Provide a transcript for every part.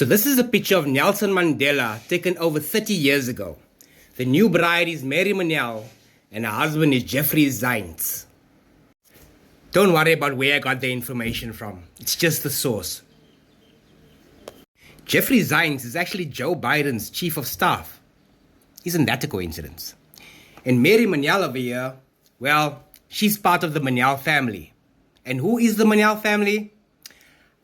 So this is a picture of Nelson Mandela taken over 30 years ago. The new bride is Mary Menell and her husband is Jeffrey Zients. Don't worry about where I got the information from. It's just the source. Jeffrey Zients is actually Joe Biden's chief of staff. Isn't that a coincidence? And Mary Menell over here, well, she's part of the Menell family. And who is the Menell family?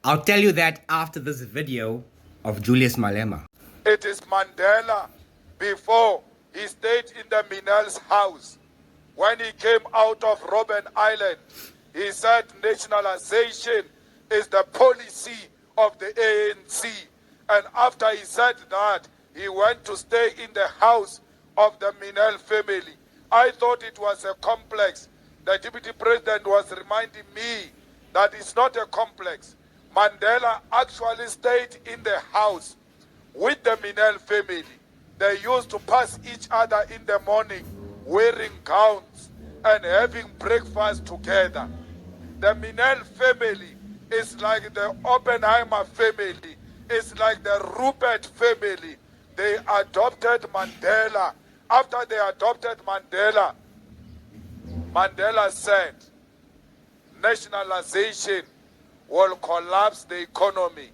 I'll tell you that after this video of Julius Malema. It is Mandela before he stayed in the Menell's house. When he came out of Robben Island, he said nationalization is the policy of the ANC. And after he said that, he went to stay in the house of the Menell family. I thought it was a complex. The deputy president was reminding me that it's not a complex. Mandela actually stayed in the house with the Menell family. They used to pass each other in the morning wearing gowns and having breakfast together. The Menell family is like the Oppenheimer family. It's like the Rupert family. They adopted Mandela. After they adopted Mandela, Mandela said, nationalization will collapse the economy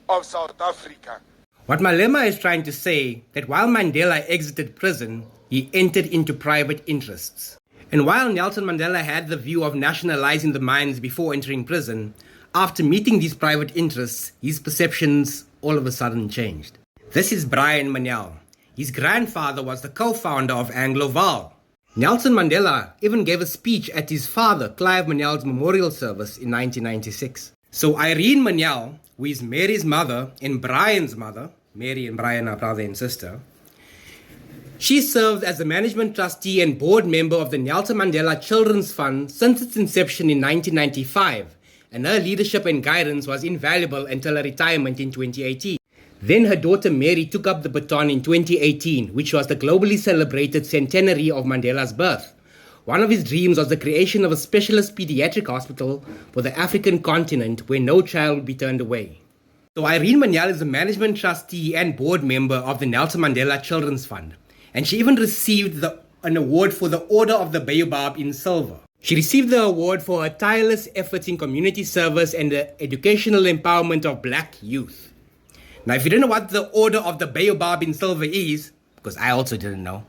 of South Africa. What Malema is trying to say that while Mandela exited prison, he entered into private interests. And while Nelson Mandela had the view of nationalizing the mines before entering prison, after meeting these private interests, his perceptions all of a sudden changed. This is Brian Menell. His grandfather was the co-founder of Anglo-Val. Nelson Mandela even gave a speech at his father, Clive Menell's memorial service in 1996. So Irene Menell, who is Mary's mother and Brian's mother, Mary and Brian are brother and sister, she served as a management trustee and board member of the Nelson Mandela Children's Fund since its inception in 1995, and her leadership and guidance was invaluable until her retirement in 2018. Then her daughter Mary took up the baton in 2018, which was the globally celebrated centenary of Mandela's birth. One of his dreams was the creation of a specialist pediatric hospital for the African continent where no child would be turned away. So Irene Menell is a management trustee and board member of the Nelson Mandela Children's Fund. And she even received an award for the Order of the Baobab in silver. She received the award for her tireless efforts in community service and the educational empowerment of black youth. Now, if you don't know what the Order of the Baobab in silver is, because I also didn't know,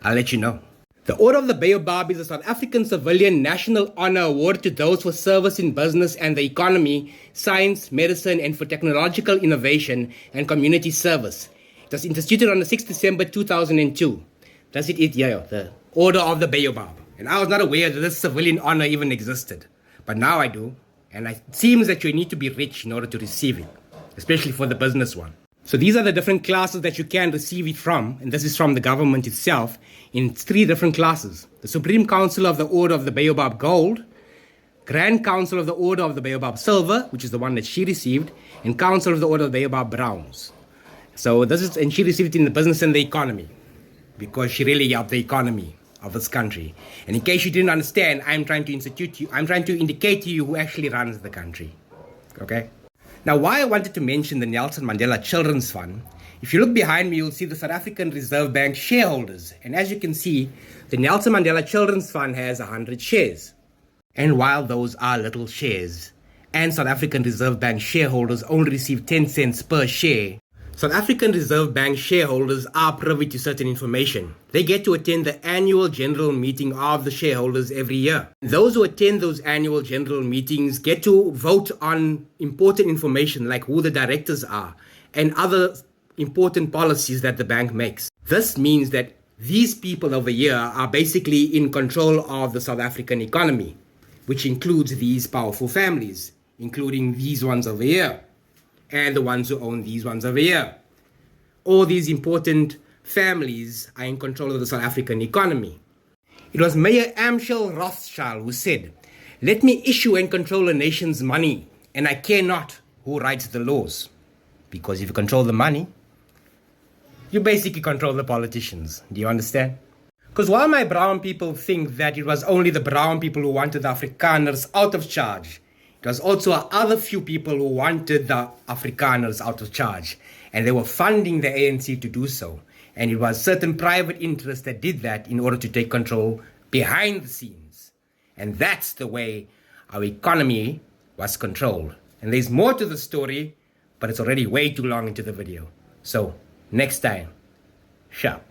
I'll let you know. The Order of the Baobab is a South African civilian national honor award to those for service in business and the economy, science, medicine, and for technological innovation and community service. It was instituted on the 6th December 2002. That's it, the Order of the Baobab. And I was not aware that this civilian honor even existed. But now I do. And it seems that you need to be rich in order to receive it, especially for the business one. So these are the different classes that you can receive it from, and this is from the government itself, in 3 different classes. The Supreme Council of the Order of the Baobab Gold, Grand Council of the Order of the Baobab Silver, which is the one that she received, and Council of the Order of the Baobab Browns. So and she received it in the business and the economy, because she really helped the economy of this country. And in case you didn't understand, I'm trying to indicate to you who actually runs the country. Okay? Now, why I wanted to mention the Nelson Mandela Children's Fund, if you look behind me, you'll see the South African Reserve Bank shareholders. And as you can see, the Nelson Mandela Children's Fund has 100 shares. And while those are little shares, and South African Reserve Bank shareholders only receive 10 cents per share, South African Reserve Bank shareholders are privy to certain information. They get to attend the annual general meeting of the shareholders every year. Those who attend those annual general meetings get to vote on important information like who the directors are and other important policies that the bank makes. This means that these people over here are basically in control of the South African economy, which includes these powerful families, including these ones over here, and the ones who own these ones over here. All these important families are in control of the South African economy. It was Mayor Amschel Rothschild who said, "Let me issue and control a nation's money, and I care not who writes the laws." Because if you control the money, you basically control the politicians. Do you understand? Because while my brown people think that it was only the brown people who wanted the Afrikaners out of charge, It was also other few people who wanted the Afrikaners out of charge, and they were funding the ANC to do so. And it was certain private interests that did that in order to take control behind the scenes. And that's the way our economy was controlled. And there's more to the story, but it's already way too long into the video. So, next time, sharp.